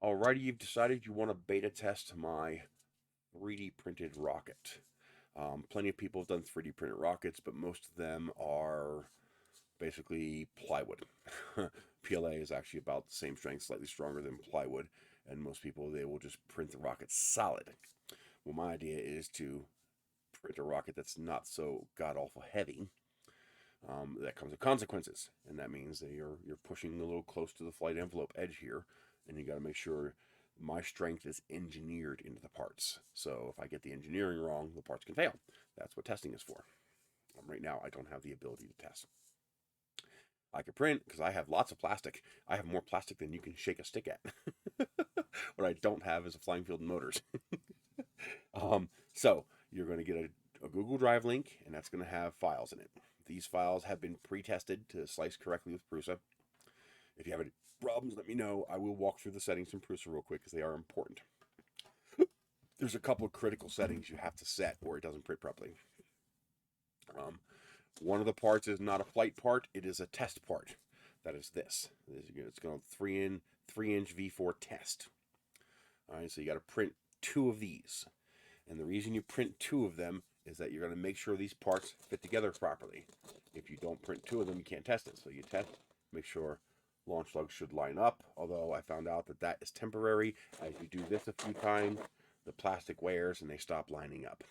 Alrighty, you've decided you want to beta test my 3D printed rocket. Plenty of people have done 3D printed rockets, but most of them are basically plywood. PLA is actually about the same strength, slightly stronger than plywood, and most people they will just print the rocket solid. Well, my idea is to print a rocket that's not so god awful heavy. That comes with consequences, and that means that you're pushing a little close to the flight envelope edge here, and you got to make sure my strength is engineered into the parts. So if I get the engineering wrong, the parts can fail. That's what testing is for. Right now, I don't have the ability to test. I can print because I have lots of plastic. I have more plastic than you can shake a stick at. What I don't have is a flying field and motors. So you're going to get a Google Drive link, and that's going to have files in it. These files have been pre-tested to slice correctly with Prusa. If you have any problems, let me know. I will walk through the settings in Prusa real quick because they are important. There's a couple of critical settings you have to set or it doesn't print properly. One of the parts is not a flight part, it is a test part. That is this. It's going to 3-inch V4 test. All right, so you got to print 2 of these. And the reason you print 2 of them is that you're going to make sure these parts fit together properly. If you don't print 2 of them, you can't test it. So you test, make sure launch lugs should line up, although I found out that that is temporary. As you do this a few times, the plastic wears and they stop lining up.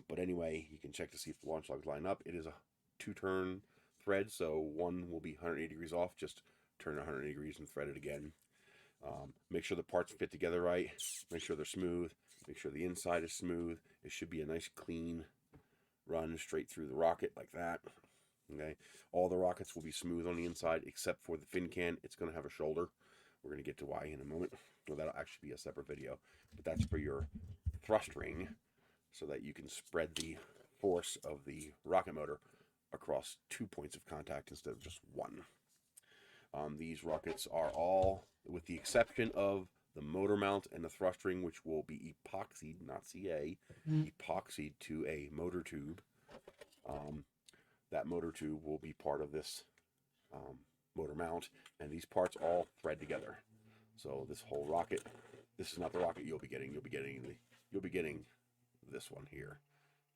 But anyway, you can check to see if the launch lugs line up. It is a 2-turn thread, so one will be 180 degrees off. Just turn 180 degrees and thread it again. Make sure the parts fit together right. Make sure they're smooth. Make sure the inside is smooth. It should be a nice clean run straight through the rocket like that. Okay, all the rockets will be smooth on the inside except for the fin can. It's going to have a shoulder. We're going to get to why in a moment. Well, that'll actually be a separate video, but that's for your thrust ring so that you can spread the force of the rocket motor across 2 points of contact instead of just one. These rockets are all, with the exception of the motor mount and the thrust ring, which will be epoxied, not CA, epoxied to a motor tube. That motor tube will be part of this motor mount, and these parts all thread together. So this whole rocket, this is not the rocket you'll be getting. You'll be getting this one here,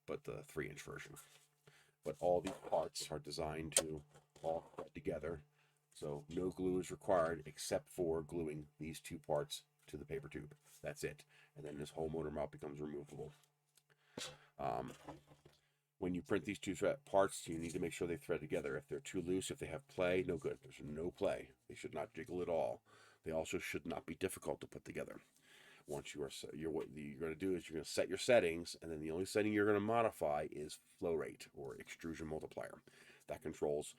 but the 3-inch version. But all these parts are designed to all thread together. So no glue is required except for gluing these 2 parts to the paper tube. That's it. And then this whole motor mount becomes removable. When you print these 2 parts, you need to make sure they thread together. If they're too loose, if they have play, no good. There's no play. They should not jiggle at all. They also should not be difficult to put together. Once what you're going to do is you're going to set your settings, and then the only setting you're going to modify is flow rate or extrusion multiplier. That controls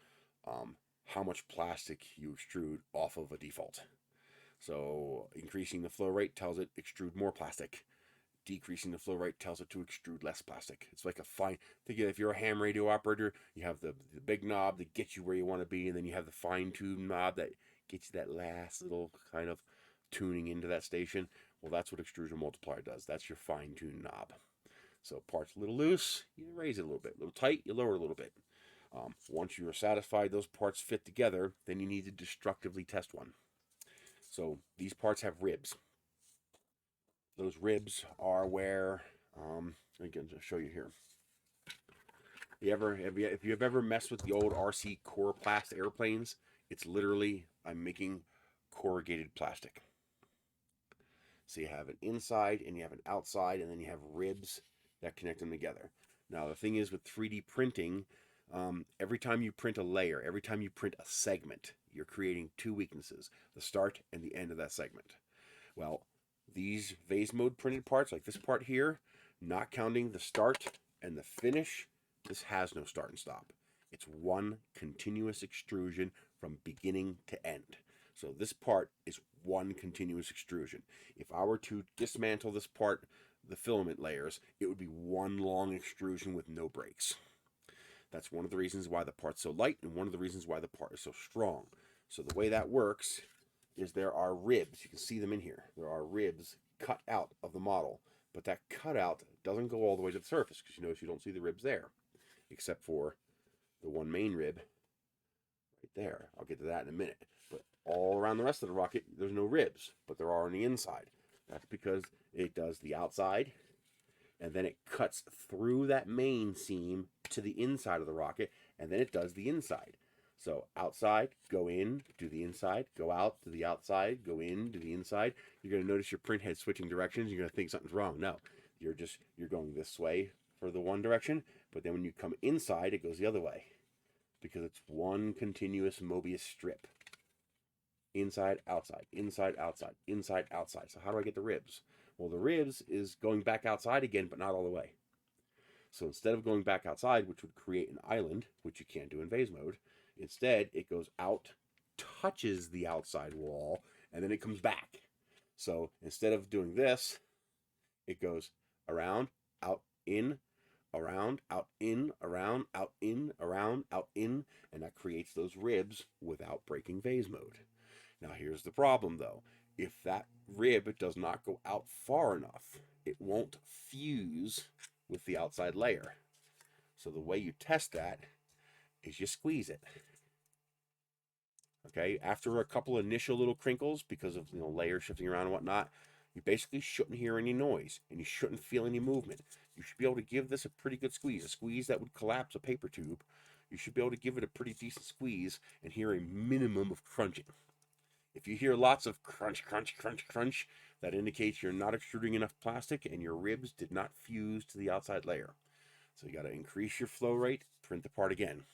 how much plastic you extrude off of a default. So increasing the flow rate tells it extrude more plastic. Decreasing the flow rate tells it to extrude less plastic. It's like a fine, think if you're a ham radio operator, you have the big knob that gets you where you want to be, and then you have the fine tune knob that gets you that last little kind of tuning into that station. Well, that's what extrusion multiplier does. That's your fine tune knob. So parts a little loose, you raise it a little bit. A little tight, you lower it a little bit. Once you are satisfied those parts fit together, then you need to destructively test one. So these parts have ribs. Those ribs are where, I can just show you here. If you've ever messed with the old RC Coroplast airplanes, it's literally, I'm making corrugated plastic. So you have an inside and you have an outside, and then you have ribs that connect them together. Now the thing is with 3D printing, every time you print a layer, every time you print a segment, you're creating 2 weaknesses, the start and the end of that segment. Well, these vase mode printed parts, like this part here, not counting the start and the finish, this has no start and stop. It's one continuous extrusion from beginning to end. So this part is one continuous extrusion. If I were to dismantle this part, the filament layers, it would be one long extrusion with no breaks. That's one of the reasons why the part's so light and one of the reasons why the part is so strong. So the way that works is there are ribs. You can see them in here. There are ribs cut out of the model, but that cutout doesn't go all the way to the surface because you notice you don't see the ribs there, except for the one main rib right there. I'll get to that in a minute. But all around the rest of the rocket, there's no ribs, but there are on the inside. That's because it does the outside, and then it cuts through that main seam to the inside of the rocket, and then it does the inside. So outside, go in, do the inside, go out, to the outside, go in, do the inside. You're going to notice your print head switching directions. You're going to think something's wrong. No, you're going this way for the one direction, but then when you come inside, it goes the other way because it's one continuous Mobius strip. Inside, outside, inside, outside, inside, outside. So how do I get the ribs? Well, the ribs is going back outside again, but not all the way. So instead of going back outside, which would create an island, which you can't do in vase mode, instead it goes out, touches the outside wall, and then it comes back. So instead of doing this, it goes around, out, in, around, out, in, around, out, in, around, out, in, and that creates those ribs without breaking vase mode. Now here's the problem though. If that rib does not go out far enough, it won't fuse with the outside layer. So the way you test that is you squeeze it. Okay, after a couple of initial little crinkles because of layers shifting around and whatnot, you basically shouldn't hear any noise and you shouldn't feel any movement. You should be able to give this a pretty good squeeze, a squeeze that would collapse a paper tube. You should be able to give it a pretty decent squeeze and hear a minimum of crunching. If you hear lots of crunch, crunch, crunch, crunch, that indicates you're not extruding enough plastic and your ribs did not fuse to the outside layer. So you got to increase your flow rate, print the part again.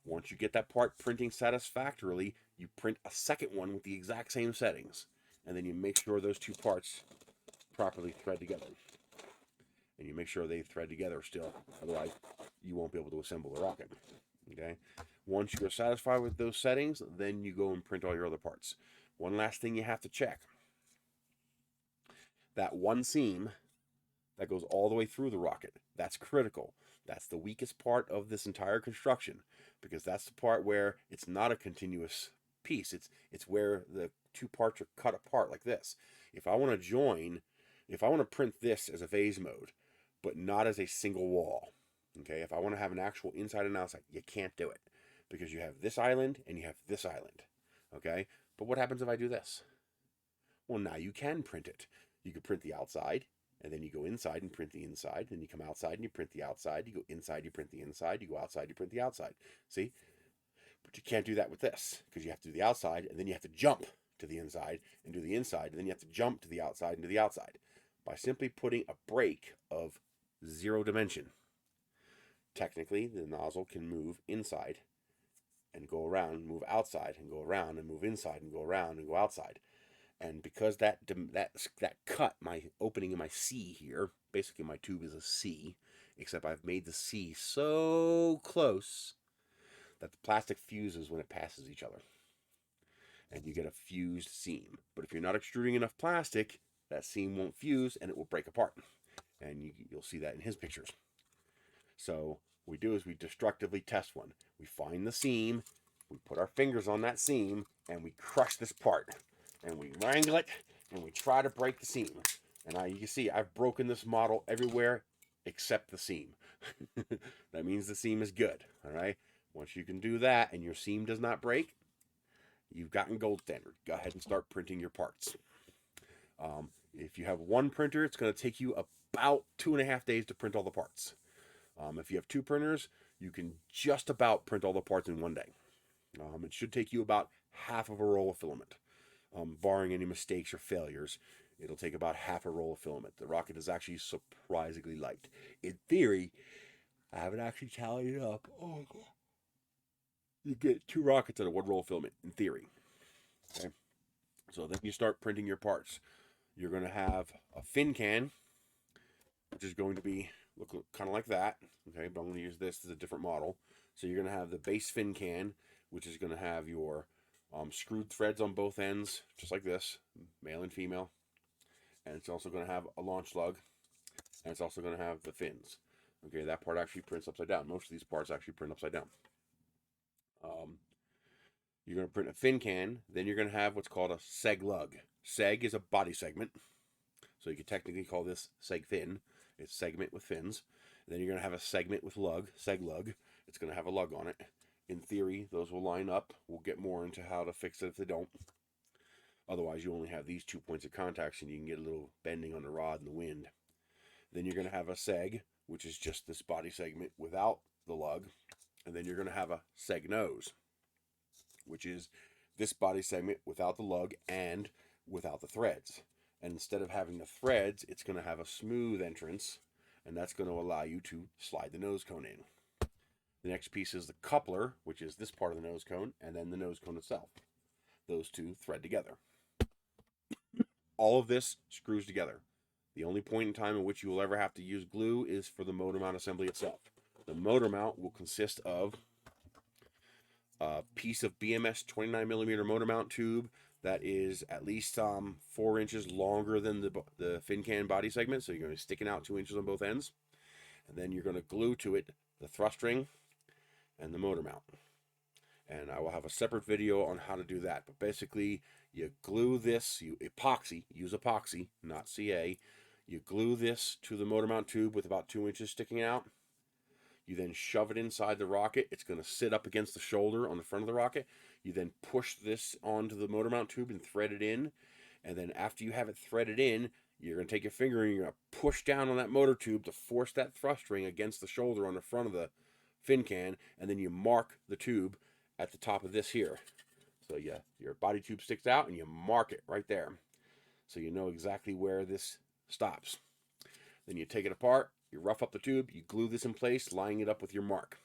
Once you get that part printing satisfactorily, you print a second one with the exact same settings. And then you make sure those two parts properly thread together. And you make sure they thread together still. Otherwise, you won't be able to assemble the rocket. Okay? Once you're satisfied with those settings, then you go and print all your other parts. One last thing you have to check. That one seam that goes all the way through the rocket, that's critical. That's the weakest part of this entire construction because that's the part where it's not a continuous piece. It's where the two parts are cut apart like this. If I want to print this as a vase mode, but not as a single wall, okay, if I want to have an actual inside and outside, you can't do it because you have this island and you have this island, okay? But what happens if I do this? Well, now you can print it. You can print the outside, and then you go inside and print the inside. Then you come outside and you print the outside. You go inside, you print the inside. You go outside, you print the outside. See? But you can't do that with this because you have to do the outside, and then you have to jump to the inside and do the inside, and then you have to jump to the outside and do the outside. By simply putting a break of 0 dimension, technically the nozzle can move inside and go around, move outside and go around, and move inside and go around and go outside. And because that cut, my opening in my C here, basically my tube is a C, except I've made the C so close that the plastic fuses when it passes each other. And you get a fused seam. But if you're not extruding enough plastic, that seam won't fuse and it will break apart. And you'll see that in his pictures. So what we do is we destructively test one. We find the seam, we put our fingers on that seam, and we crush this part. And we wrangle it, and we try to break the seam. And you can see I've broken this model everywhere except the seam. That means the seam is good, all right? Once you can do that and your seam does not break, you've gotten gold standard. Go ahead and start printing your parts. If you have one printer, it's going to take you about 2.5 days to print all the parts. If you have 2 printers, you can just about print all the parts in 1 day. It should take you about half of a roll of filament. Barring any mistakes or failures, it'll take about half a roll of filament. The rocket is actually surprisingly light. In theory, I haven't actually tallied it up. Oh, you get 2 rockets out of 1 roll of filament, in theory. Okay, so then you start printing your parts. You're going to have a fin can, which is going to be look kind of like that. Okay, but I'm going to use this as a different model. So you're going to have the base fin can, which is going to have your screwed threads on both ends, just like this, male and female. And it's also going to have a launch lug, and it's also going to have the fins. Okay, that part actually prints upside down. Most of these parts actually print upside down. You're going to print a fin can, then you're going to have what's called a seg lug. Seg is a body segment, so you could technically call this seg fin. It's segment with fins. And then you're going to have a segment with lug, seg lug. It's going to have a lug on it. In theory, those will line up. We'll get more into how to fix it if they don't. Otherwise, you only have these 2 points of contact, and you can get a little bending on the rod in the wind. Then you're going to have a seg, which is just this body segment without the lug. And then you're going to have a seg nose, which is this body segment without the lug and without the threads. And instead of having the threads, it's going to have a smooth entrance, and that's going to allow you to slide the nose cone in. The next piece is the coupler, which is this part of the nose cone, and then the nose cone itself. Those two thread together. All of this screws together. The only point in time in which you will ever have to use glue is for the motor mount assembly itself. The motor mount will consist of a piece of BMS 29mm motor mount tube that is at least 4 inches longer than the fin can body segment, so you're going to be sticking out 2 inches on both ends. And then you're going to glue to it the thrust ring and the motor mount. And I will have a separate video on how to do that. But basically, you glue this, use epoxy, not CA. You glue this to the motor mount tube with about 2 inches sticking out. You then shove it inside the rocket. It's going to sit up against the shoulder on the front of the rocket. You then push this onto the motor mount tube and thread it in. And then after you have it threaded in, you're going to take your finger and you're going to push down on that motor tube to force that thrust ring against the shoulder on the front of the fin can. And then you mark the tube at the top of this here. So your body tube sticks out and you mark it right there. So you know exactly where this stops. Then you take it apart, you rough up the tube, you glue this in place, lining it up with your mark.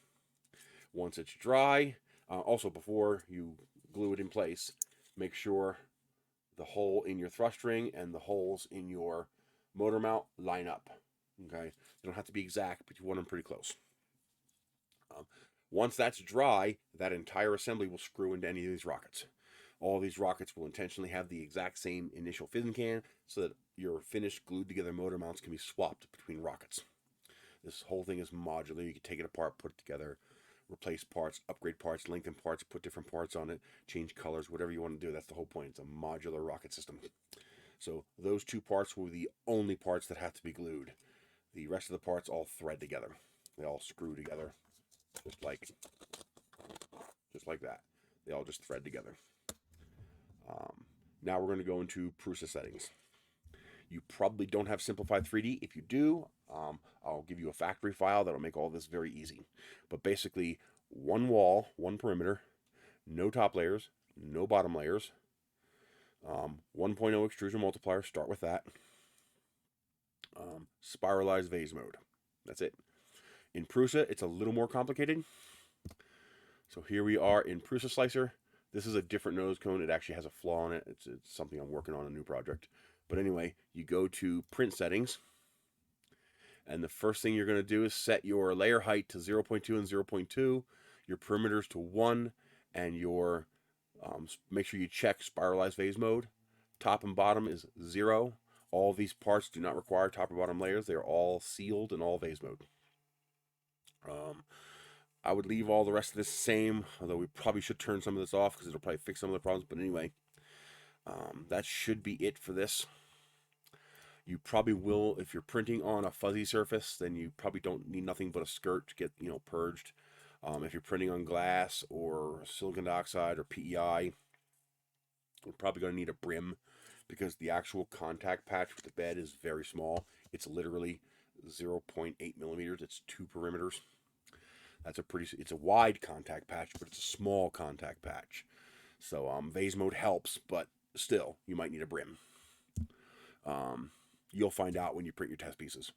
Once it's dry, also before you glue it in place, make sure the hole in your thrust ring and the holes in your motor mount line up. Okay, they don't have to be exact, but you want them pretty close. Once that's dry, that entire assembly will screw into any of these rockets. All these rockets will intentionally have the exact same initial fin can so that your finished glued together motor mounts can be swapped between rockets. This whole thing is modular. You can take it apart, put it together, replace parts, upgrade parts, lengthen parts, put different parts on it, change colors, whatever you want to do. That's the whole point. It's a modular rocket system. So those 2 parts will be the only parts that have to be glued. The rest of the parts all thread together. They all screw together, just like that. They all just thread together. Now we're going to go into Prusa settings. You probably don't have Simplified 3D. If you do, I'll give you a factory file that'll make all this very easy. But basically, one wall, one perimeter, no top layers, no bottom layers, 1.0 extrusion multiplier, start with that. Spiralized vase mode. That's it. In Prusa, it's a little more complicated. So here we are in Prusa Slicer. This is a different nose cone. It actually has a flaw in it. It's something I'm working on, a new project. But anyway, you go to print settings. And the first thing you're going to do is set your layer height to 0.2 and 0.2, your perimeters to 1, and your make sure you check spiralized vase mode. Top and bottom is 0. All these parts do not require top or bottom layers. They're all sealed and all vase mode. I would leave all the rest of this the same, although we probably should turn some of this off because it'll probably fix some of the problems. But anyway, that should be it for this. You probably will, if you're printing on a fuzzy surface, then you probably don't need nothing but a skirt to get, purged. If you're printing on glass or silicon dioxide or PEI, you're probably going to need a brim because the actual contact patch with the bed is very small. It's literally 0.8 millimeters. It's 2 perimeters. It's a wide contact patch, but it's a small contact patch. So vase mode helps, but still, you might need a brim. You'll find out when you print your test pieces.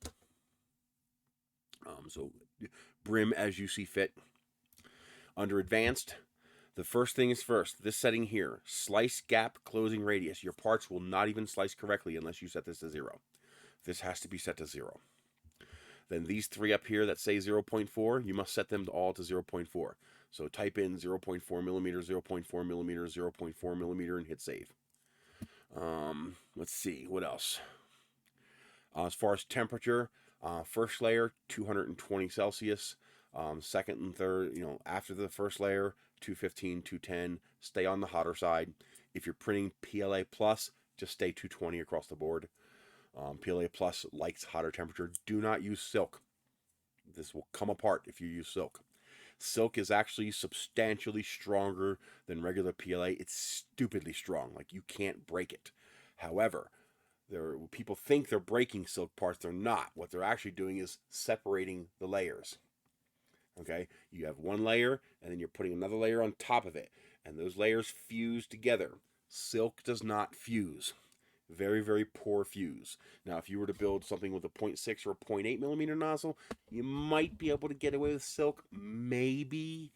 So brim as you see fit. Under advanced, the first thing is first. This setting here, slice gap closing radius. Your parts will not even slice correctly unless you set this to 0. This has to be set to 0. Then these 3 up here that say 0.4, you must set them all to 0.4. So type in 0.4 millimeter, 0.4 millimeter, 0.4 millimeter, and hit save. Let's see, what else? As far as temperature, first layer, 220 Celsius. Second and third, after the first layer, 215, 210. Stay on the hotter side. If you're printing PLA Plus, just stay 220 across the board. PLA Plus likes hotter temperature. Do not use silk. This will come apart if you use silk. Silk is actually substantially stronger than regular PLA. It's stupidly strong. Like, you can't break it. However, people think they're breaking silk parts. They're not. What they're actually doing is separating the layers. Okay, you have one layer, and then you're putting another layer on top of it, and those layers fuse together. Silk does not fuse. Very, very poor fuse. Now, if you were to build something with a 0.6 or a 0.8 millimeter nozzle, you might be able to get away with silk. Maybe.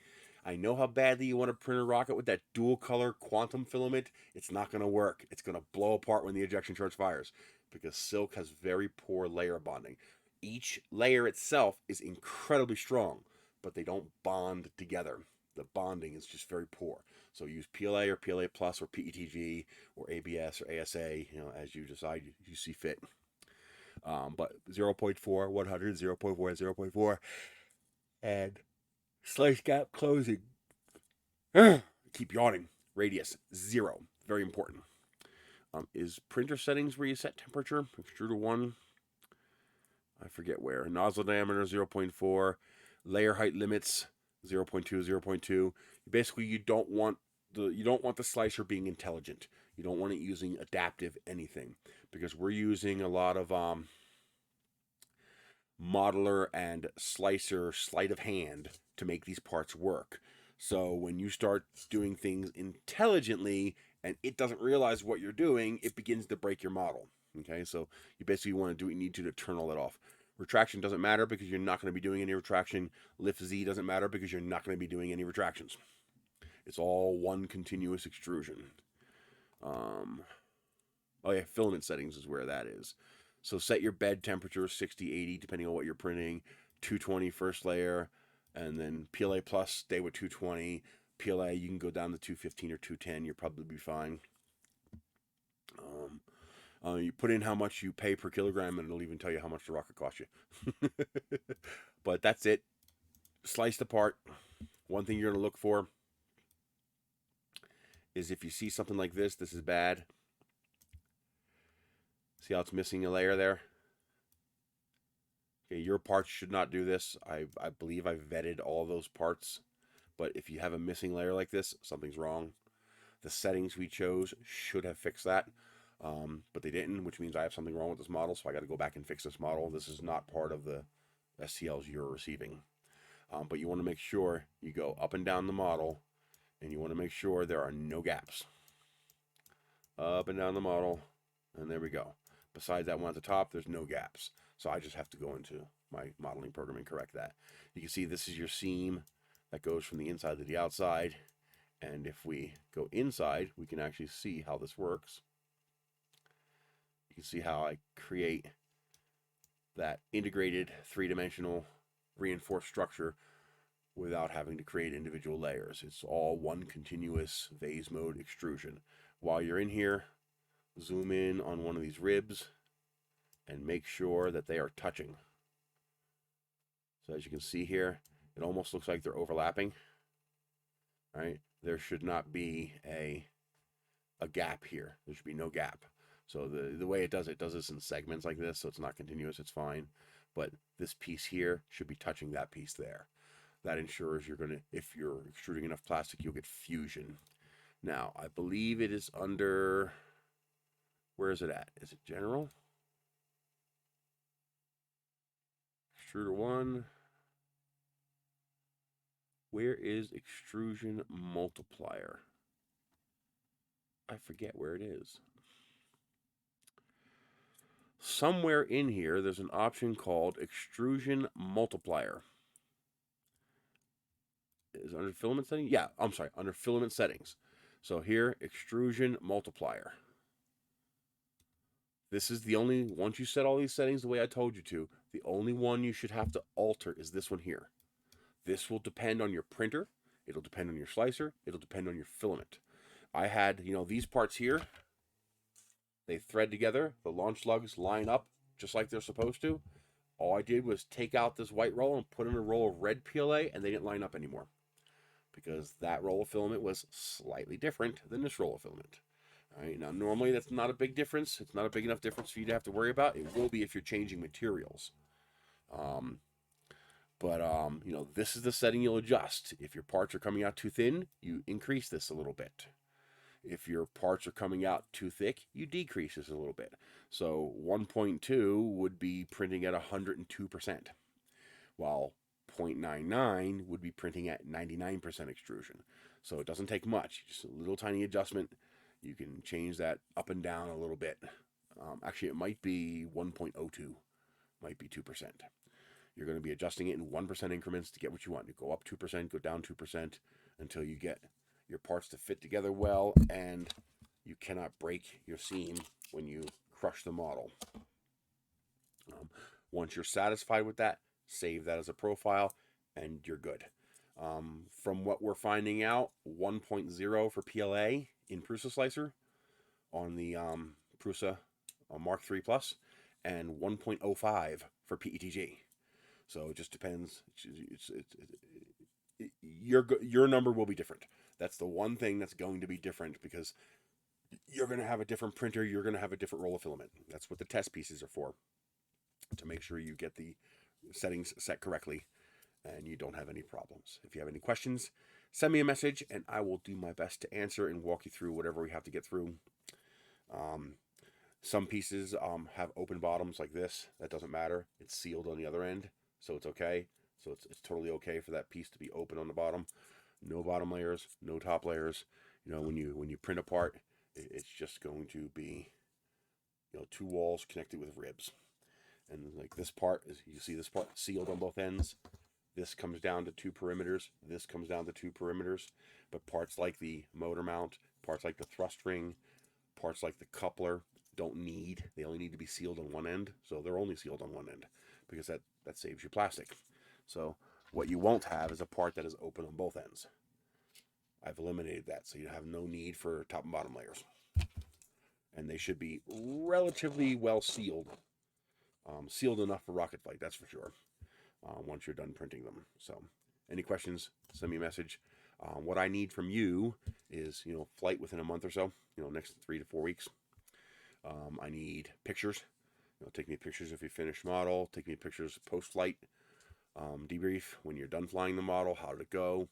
I know how badly you want to print a rocket with that dual color quantum filament. It's not going to work. It's going to blow apart when the ejection charge fires because silk has very poor layer bonding. Each layer itself is incredibly strong, but they don't bond together. The bonding is just very poor. So use PLA or PLA Plus or PETG or ABS or ASA, as you decide you see fit. But 0.4, 100, 0.4, 0.4, and slice gap closing. Keep yawning. Radius, 0. Very important. Is printer settings where you set temperature? Extruder 1. I forget where. Nozzle diameter, 0.4. Layer height limits, 0.2, 0.2. Basically, you don't want the slicer being intelligent. You don't want it using adaptive anything because we're using a lot of modeler and slicer sleight of hand to make these parts work. So when you start doing things intelligently and it doesn't realize what you're doing, it begins to break your model. Okay, so you basically want to do what you need to turn all that off. Retraction doesn't matter because you're not going to be doing any retraction. Lift Z doesn't matter because you're not going to be doing any retractions. It's all one continuous extrusion. Oh yeah, filament settings is where that is. So set your bed temperature 60, 80, depending on what you're printing. 220 first layer, and then PLA Plus stay with 220. PLA you can go down to 215 or 210. You'll probably be fine. You put in how much you pay per kilogram, and it'll even tell you how much the rocket cost you. But that's it. Sliced apart. One thing you're going to look for is if you see something like this, this is bad. See how it's missing a layer there? Okay, your parts should not do this. I believe I've vetted all those parts. But if you have a missing layer like this, something's wrong. The settings we chose should have fixed that. But they didn't, which means I have something wrong with this model, so I got to go back and fix this model. This is not part of the STLs you're receiving. But you want to make sure you go up and down the model, and you want to make sure there are no gaps. Up and down the model, and there we go. Besides that one at the top, there's no gaps. So I just have to go into my modeling program and correct that. You can see this is your seam that goes from the inside to the outside. And if we go inside, we can actually see how this works. You can see how I create that integrated three-dimensional reinforced structure without having to create individual layers. It's all one continuous vase mode extrusion. While you're in here, zoom in on one of these ribs and make sure that they are touching. So as you can see here, it almost looks like they're overlapping. Right? There should not be a gap here. There should be no gap. So the way it does this in segments like this, so it's not continuous, it's fine. But this piece here should be touching that piece there. That ensures you're going to, if you're extruding enough plastic, you'll get fusion. Now, I believe it is under, where is it at? Is it general? Extruder 1. Where is extrusion multiplier? I forget where it is. Somewhere in here, there's an option called extrusion multiplier. Is it under filament settings? Yeah, I'm sorry, under filament settings. So here, extrusion multiplier. This is the only, once you set all these settings the way I told you to, the only one you should have to alter is this one here. This will depend on your printer. It'll depend on your slicer. It'll depend on your filament. I had, these parts here, they thread together. The launch lugs line up just like they're supposed to. All I did was take out this white roll and put in a roll of red PLA, and they didn't line up anymore because that roll of filament was slightly different than this roll of filament. All right, now normally that's not a big difference. It's not a big enough difference for you to have to worry about. It will be if you're changing materials. But you know, this is the setting you'll adjust. If your parts are coming out too thin, you increase this a little bit. If your parts are coming out too thick, you decrease this a little bit. So 1.2 would be printing at 102%, while 0.99 would be printing at 99% extrusion. So it doesn't take much, just a little tiny adjustment. You can change that up and down a little bit. Actually, it might be 1.02, might be 2%. You're going to be adjusting it in 1% increments to get what you want. You go up 2%, go down 2% until you get your parts to fit together well, and you cannot break your seam when you crush the model. Once you're satisfied with that, save that as a profile, and you're good. From what we're finding out, 1.0 for PLA in Prusa Slicer on the Prusa Mark III Plus, and 1.05 for PETG. So it just depends. Your number will be different. That's the one thing that's going to be different, because you're going to have a different printer. You're going to have a different roll of filament. That's what the test pieces are for, to make sure you get the settings set correctly and you don't have any problems. If you have any questions, send me a message and I will do my best to answer and walk you through whatever we have to get through. Some pieces have open bottoms like this. That doesn't matter. It's sealed on the other end, so it's okay. So it's totally okay for that piece to be open on the bottom. No bottom layers, no top layers. You know, when you print a part, it's just going to be, you know, two walls connected with ribs. And like this part is, you see this part sealed on both ends. This comes down to two perimeters. This comes down to two perimeters. But parts like the motor mount, parts like the thrust ring, parts like the coupler don't need. They only need to be sealed on one end. So they're only sealed on one end because that saves you plastic. So what you won't have is a part that is open on both ends. I've eliminated that, so you have no need for top and bottom layers. And they should be relatively well sealed. Sealed enough for rocket flight, that's for sure, once you're done printing them. So any questions, send me a message. What I need from you is, you know, flight within a month or so, you know, next 3 to 4 weeks. I need pictures. You know, take me pictures if you finish model. Take me pictures post-flight. Debrief when you're done flying the model. How did it go?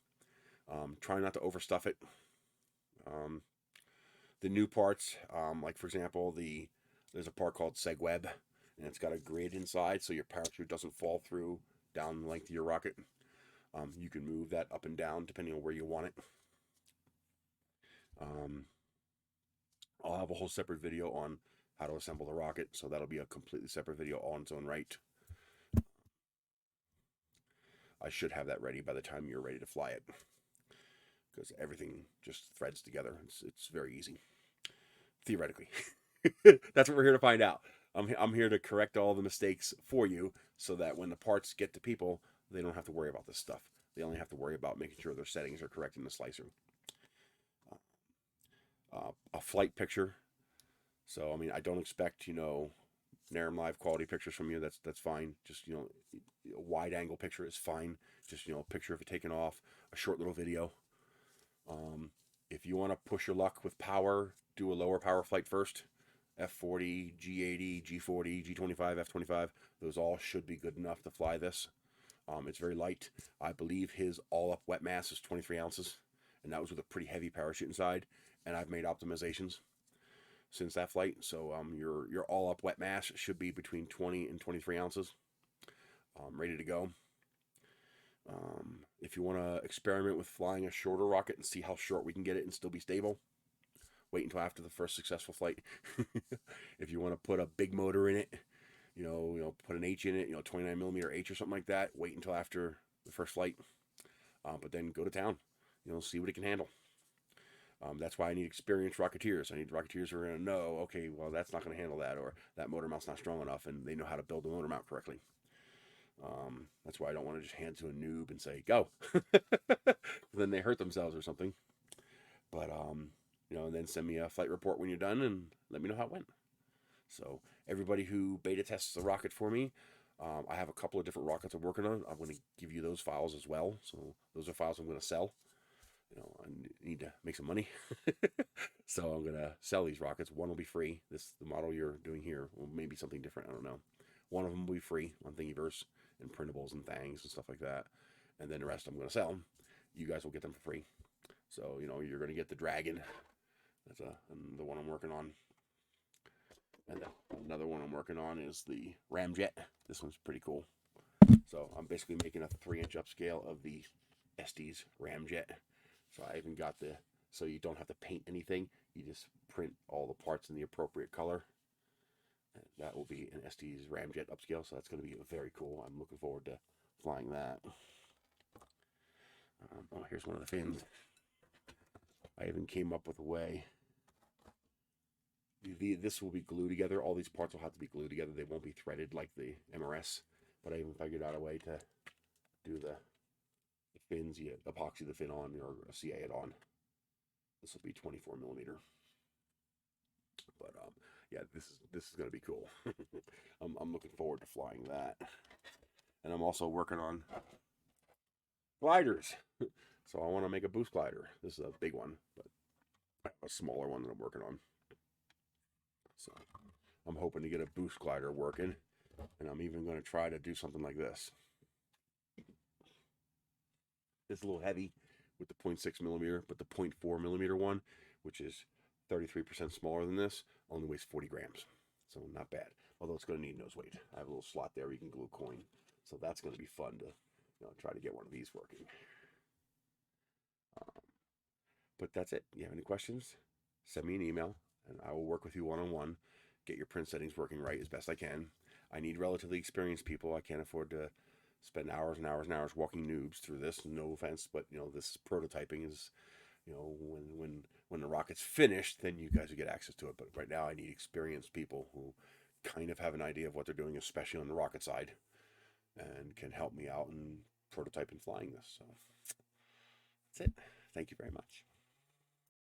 Try not to overstuff it. The new parts, like for example, there's a part called SegWeb, and it's got a grid inside so your parachute doesn't fall through down the length of your rocket. You can move that up and down depending on where you want it. I'll have a whole separate video on how to assemble the rocket, so that'll be a completely separate video on its own right. I should have that ready by the time you're ready to fly it, because everything just threads together. It's very easy, theoretically. That's what we're here to find out. I'm here to correct all the mistakes for you, so that when the parts get to people, they don't have to worry about this stuff. They only have to worry about making sure their settings are correct in the slicer. A flight picture. So I mean, I don't expect, you know, NARM live quality pictures from you. That's fine. Just, you know, a wide angle picture is fine. Just, you know, a picture of it taken off, a short little video. If you want to push your luck with power, do a lower power flight first. F40, G80, G40, G25, F25. Those all should be good enough to fly this. It's very light. I believe his all-up wet mass is 23 ounces, and that was with a pretty heavy parachute inside. And I've made optimizations since that flight, so your all-up wet mass should be between 20 and 23 ounces. Ready to go. If you want to experiment with flying a shorter rocket and see how short we can get it and still be stable, wait until after the first successful flight. If you want to put a big motor in it, you know, put an H in it, you know, 29 millimeter H or something like that, wait until after the first flight. But then go to town, you know, see what it can handle. That's why I need experienced rocketeers. I need rocketeers who are going to know, okay, well, that's not going to handle that, or that motor mount's not strong enough, and they know how to build the motor mount correctly. That's why I don't want to just hand to a noob and say, go. Then they hurt themselves or something. But, you know, and then send me a flight report when you're done and let me know how it went. So everybody who beta tests the rocket for me, I have a couple of different rockets I'm working on. I'm going to give you those files as well. So those are files I'm going to sell. You know, I need to make some money. So I'm going to sell these rockets. One will be free. The model you're doing here, or maybe something different. I don't know. One of them will be free on Thingiverse and printables and things and stuff like that. And then the rest I'm going to sell. You guys will get them for free. So, you know, you're going to get the dragon. That's the one I'm working on. And then another one I'm working on is the ramjet. This one's pretty cool. So I'm basically making a 3-inch upscale of the Estes ramjet. So I even got so you don't have to paint anything. You just print all the parts in the appropriate color. And that will be an Estes ramjet upscale. So that's going to be very cool. I'm looking forward to flying that. Oh, here's one of the fins. I even came up with a way. This will be glued together. All these parts will have to be glued together. They won't be threaded like the MRS. But I even figured out a way to do the fins. You epoxy the fin on or CA it on. This will be 24 millimeter. But yeah, this is going to be cool. I'm looking forward to flying that. And I'm also working on gliders. So I want to make a boost glider. This is a big one, but a smaller one that I'm working on. So I'm hoping to get a boost glider working, and I'm even going to try to do something like this. It's a little heavy with the 0.6 millimeter, but the 0.4 millimeter one, which is 33% smaller than this, only weighs 40 grams. So not bad. Although it's going to need nose weight. I have a little slot there where you can glue a coin. So that's going to be fun to, you know, try to get one of these working. But that's it. You have any questions? Send me an email, and I will work with you one-on-one. Get your print settings working right as best I can. I need relatively experienced people. I can't afford to spend hours and hours and hours walking noobs through this. No offense, but you know, this prototyping is, you know, when the rocket's finished, then you guys will get access to it. But right now, I need experienced people who kind of have an idea of what they're doing, especially on the rocket side, and can help me out in prototyping flying this. So that's it. Thank you very much.